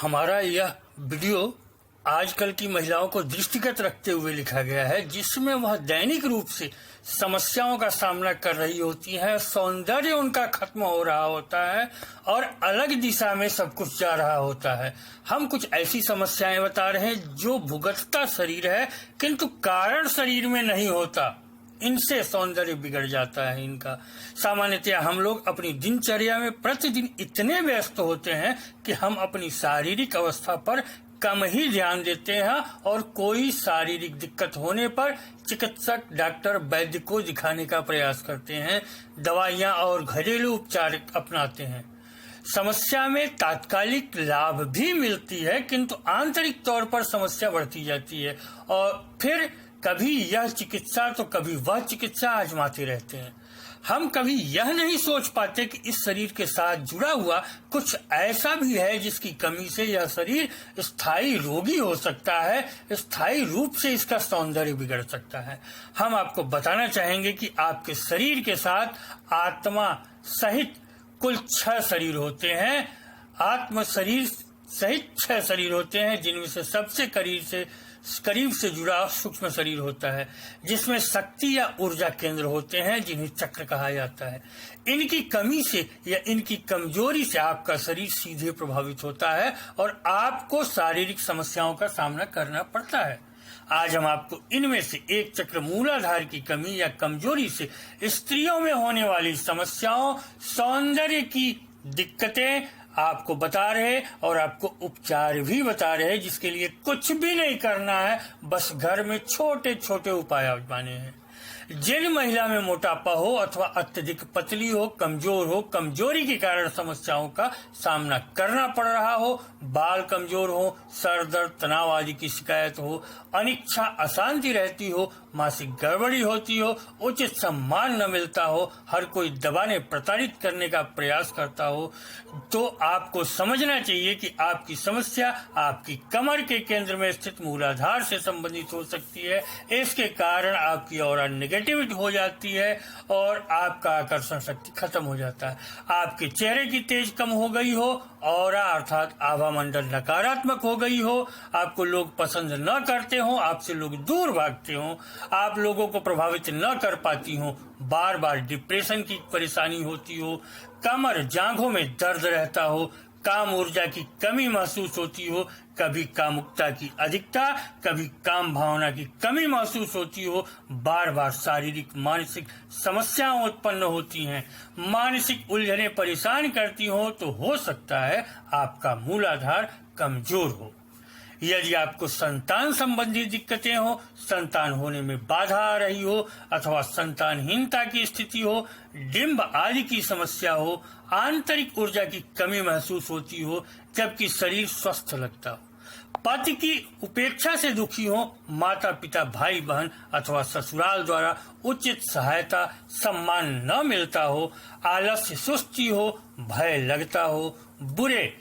हमारा यह वीडियो आजकल की महिलाओं को दृष्टिगत रखते हुए लिखा गया है, जिसमें वह दैनिक रूप से समस्याओं का सामना कर रही होती हैं। सौंदर्य उनका खत्म हो रहा होता है और अलग दिशा में सब कुछ जा रहा होता है। हम कुछ ऐसी समस्याएं बता रहे हैं जो भुगतता शरीर है, किंतु कारण शरीर में नहीं होता। इनसे सौंदर्य बिगड़ जाता है इनका। सामान्यतया हम लोग अपनी दिनचर्या में प्रतिदिन इतने व्यस्त होते हैं कि हम अपनी शारीरिक अवस्था पर कम ही ध्यान देते हैं और कोई शारीरिक दिक्कत होने पर चिकित्सक, डॉक्टर, वैद्य को दिखाने का प्रयास करते हैं, दवाइयां और घरेलू उपचार अपनाते हैं। समस्या में तात्कालिक लाभ भी मिलती है, किंतु आंतरिक तौर पर समस्या बढ़ती जाती है और फिर कभी यह चिकित्सा तो कभी वह चिकित्सा आजमाते रहते हैं। हम कभी यह नहीं सोच पाते कि इस शरीर के साथ जुड़ा हुआ कुछ ऐसा भी है जिसकी कमी से यह शरीर स्थायी रोगी हो सकता है, स्थायी रूप से इसका सौंदर्य बिगड़ सकता है। हम आपको बताना चाहेंगे कि आपके शरीर के साथ आत्मा सहित कुल 6 शरीर होते हैं। आत्म शरीर सहित 6 शरीर होते हैं, जिनमें से सबसे करीब से जुड़ा सूक्ष्म शरीर होता है, जिसमें शक्ति या ऊर्जा केंद्र होते हैं, जिन्हें चक्र कहा जाता है। इनकी कमी से या इनकी कमजोरी से आपका शरीर सीधे प्रभावित होता है और आपको शारीरिक समस्याओं का सामना करना पड़ता है। आज हम आपको इनमें से एक चक्र मूलाधार की कमी या कमजोरी से स्त्रियों में होने वाली समस्याओं, सौंदर्य की दिक्कतें आपको बता रहे और आपको उपचार भी बता रहे, जिसके लिए कुछ भी नहीं करना है, बस घर में छोटे छोटे उपाय आजमाने हैं। जिन महिला में मोटापा हो अथवा अत्यधिक पतली हो, कमजोर हो, कमजोरी के कारण समस्याओं का सामना करना पड़ रहा हो, बाल कमजोर हो, सर दर्द, तनाव आदि की शिकायत हो, अनिच्छा अशांति रहती हो, मासिक गड़बड़ी होती हो, उचित सम्मान न मिलता हो, हर कोई दबाने प्रताड़ित करने का प्रयास करता हो, तो आपको समझना चाहिए कि आपकी समस्या आपकी कमर के केंद्र में स्थित मूलाधार से संबंधित हो सकती है। इसके कारण आपकी ऑरा नेगेटिविटी हो जाती है और आपका आकर्षण शक्ति खत्म हो जाता है। आपके चेहरे की तेज कम हो गई हो, ऑरा अर्थात आभा मंडल नकारात्मक हो गई हो, आपको लोग पसंद न करते हो, आपसे लोग दूर भागते हो, आप लोगों को प्रभावित न कर पाती हो, बार बार डिप्रेशन की परेशानी होती हो, कमर जांघों में दर्द रहता हो, काम ऊर्जा की कमी महसूस होती हो, कभी कामुकता की अधिकता, कभी काम भावना की कमी महसूस होती हो, बार बार शारीरिक मानसिक समस्याएं उत्पन्न होती हैं, मानसिक उलझने परेशान करती हो, तो हो सकता है आपका मूलाधार कमजोर हो। यदि आपको संतान संबंधी दिक्कतें हो, संतान होने में बाधा आ रही हो अथवा संतानहीनता की स्थिति हो, डिंब आदि की समस्या हो, आंतरिक ऊर्जा की कमी महसूस होती हो जबकि शरीर स्वस्थ लगता हो, पति की उपेक्षा से दुखी हो, माता पिता, भाई बहन अथवा ससुराल द्वारा उचित सहायता सम्मान न मिलता हो, आलस्य, सुस्ती हो, भय लगता हो, बुरे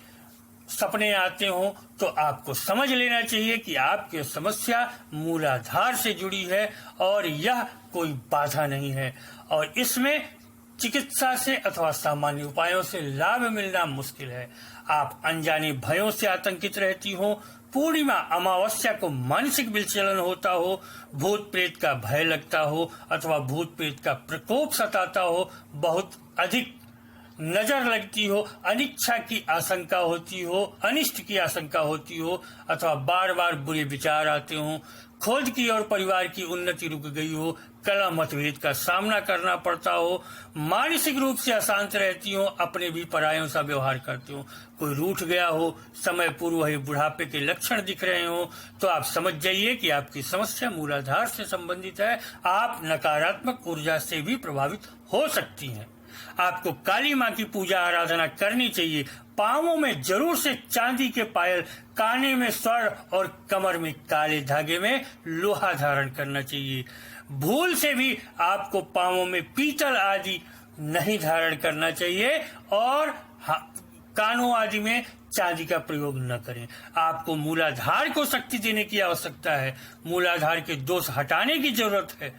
सपने आते हो, तो आपको समझ लेना चाहिए कि आपकी समस्या मूलाधार से जुड़ी है और यह कोई बाधा नहीं है और इसमें चिकित्सा से अथवा सामान्य उपायों से लाभ मिलना मुश्किल है। आप अनजाने भयों से आतंकित रहती हो, पूर्णिमा अमावस्या को मानसिक विचलन होता हो, भूत प्रेत का भय लगता हो अथवा भूत प्रेत का प्रकोप सताता हो, बहुत अधिक नजर लगती हो, अनिच्छा की आशंका होती हो, अनिष्ट की आशंका होती हो अथवा बार बार बुरे विचार आते हो, खुद की और परिवार की उन्नति रुक गई हो, कलह मतभेद का सामना करना पड़ता हो, मानसिक रूप से अशांत रहती हो, अपने भी परायों सा व्यवहार करते हो, कोई रूठ गया हो, समय पूर्व ही बुढ़ापे के लक्षण दिख रहे हो, तो आप समझ जाइए कि आपकी समस्या मूलाधार से संबंधित है। आप नकारात्मक ऊर्जा से भी प्रभावित हो सकती हैं। आपको काली माँ की पूजा आराधना करनी चाहिए। पांवों में जरूर से चांदी के पायल, काने में स्वर्ण और कमर में काले धागे में लोहा धारण करना चाहिए। भूल से भी आपको पांवों में पीतल आदि नहीं धारण करना चाहिए और कानों आदि में चांदी का प्रयोग न करें। आपको मूलाधार को शक्ति देने की आवश्यकता है, मूलाधार के दोष हटाने की जरूरत है।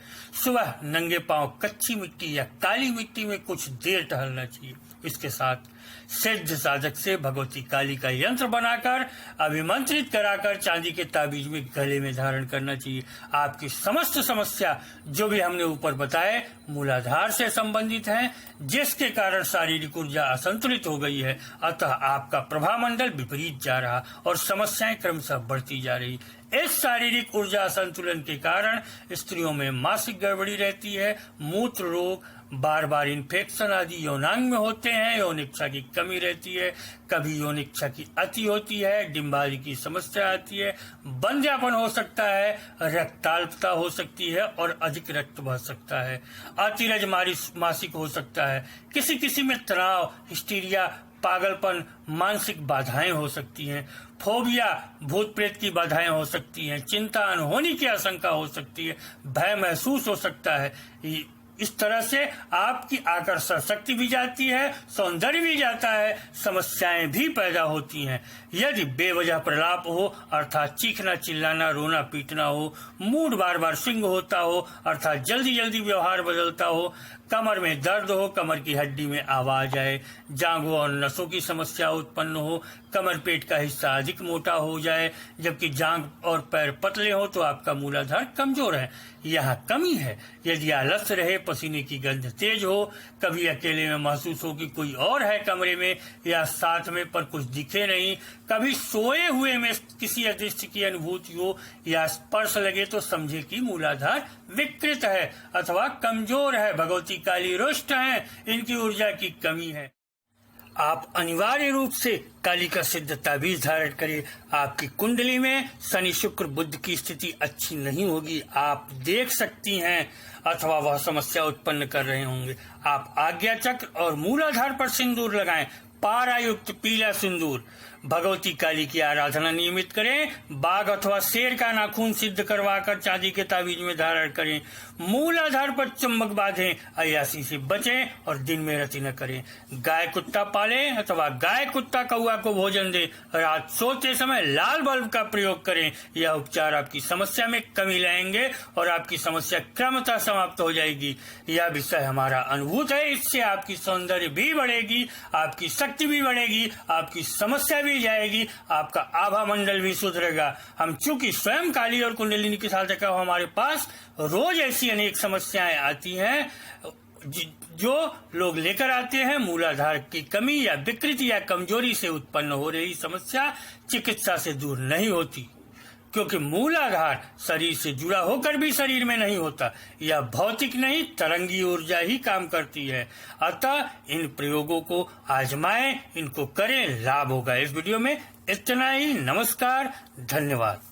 सुबह नंगे पांव कच्ची मिट्टी या काली मिट्टी में कुछ देर टहलना चाहिए। इसके साथ सिद्ध साधक से भगवती काली का यंत्र बनाकर अभिमंत्रित कराकर चांदी के ताबीज में गले में धारण करना चाहिए। आपकी समस्त समस्या जो भी हमने ऊपर बताए मूलाधार से संबंधित हैं, जिसके कारण शारीरिक ऊर्जा असंतुलित हो गई है। अतः आपका प्रभामंडल विपरीत जा रहा और समस्याएं क्रमशः बढ़ती जा रही। इस शारीरिक ऊर्जा असंतुलन के कारण स्त्रियों में मासिक गड़बड़ी रहती है, मूत्र रोग, बार बार इन्फेक्शन आदि यौनांग में होते हैं, यौन इच्छा की कमी रहती है, कभी यौन इच्छा की अति होती है, डिम्बारी की समस्या आती है, बंध्यापन हो सकता है, रक्ताल्पता हो सकती है और अधिक रक्त बह सकता है, अतिरज मासिक हो सकता है, किसी किसी में तनाव, हिस्टीरिया, पागलपन, मानसिक बाधाएं हो सकती हैं, फोबिया, भूत प्रेत की बाधाएं हो सकती हैं, चिंता अनहोनी की आशंका हो सकती है, भय महसूस हो सकता है। इस तरह से आपकी आकर्षण शक्ति भी जाती है, सौंदर्य भी जाता है, समस्याएं भी पैदा होती हैं। यदि बेवजह प्रलाप हो अर्थात चीखना, चिल्लाना, रोना, पीटना हो, मूड बार बार स्विंग होता हो अर्थात जल्दी जल्दी व्यवहार बदलता हो, कमर में दर्द हो, कमर की हड्डी में आवाज आए, जांघों और नसों की समस्या उत्पन्न हो, कमर पेट का हिस्सा अधिक मोटा हो जाए जबकि जांघ और पैर पतले हो, तो आपका मूलाधार कमजोर है, यहाँ कमी है। यदि आलस्य रहे, पसीने की गंध तेज हो, कभी अकेले में महसूस हो कि कोई और है कमरे में या साथ में पर कुछ दिखे नहीं, कभी सोए हुए में किसी अदृश्य की अनुभूति हो या स्पर्श लगे, तो समझे कि मूलाधार विकृत है अथवा कमजोर है, भगवती काली रुष्ट है, इनकी ऊर्जा की कमी है। आप अनिवार्य रूप से काली का सिद्ध ताबीज धारण करिए। आपकी कुंडली में शनि शुक्र बुध की स्थिति अच्छी नहीं होगी, आप देख सकती हैं, अथवा वह समस्या उत्पन्न कर रहे होंगे। आप आज्ञा चक्र और मूलाधार पर सिंदूर लगाएं, पारायुक्त पीला सिंदूर। भगवती काली की आराधना नियमित करें। बाघ अथवा शेर का नाखून सिद्ध करवाकर चांदी के ताबीज में धारण करें। मूलाधार पर चुंबक बांधें, अय्यासी से बचें और दिन में रति न करें। गाय कुत्ता पालें अथवा गाय कुत्ता कौआ को भोजन दें। रात सोते समय लाल बल्ब का प्रयोग करें। यह उपचार आपकी समस्या में कमी लाएंगे और आपकी समस्या क्रमतः समाप्त हो जाएगी। यह विषय हमारा अनुभूत है, इससे आपकी सौंदर्य भी बढ़ेगी, आपकी शक्ति भी बढ़ेगी, आपकी समस्या भी जाएगी, आपका आभा मंडल भी सुधरेगा। हम चूंकि स्वयं काली और कुंडलिनी के साधक हो, हमारे पास रोज ऐसी अनेक समस्याएं आती हैं जो लोग लेकर आते हैं। मूलाधार की कमी या विकृति या कमजोरी से उत्पन्न हो रही समस्या चिकित्सा से दूर नहीं होती, क्योंकि मूलाधार शरीर से जुड़ा होकर भी शरीर में नहीं होता। यह भौतिक नहीं, तरंगी ऊर्जा ही काम करती है। अतः इन प्रयोगों को आजमाएं, इनको करें, लाभ होगा। इस वीडियो में इतना ही। नमस्कार, धन्यवाद।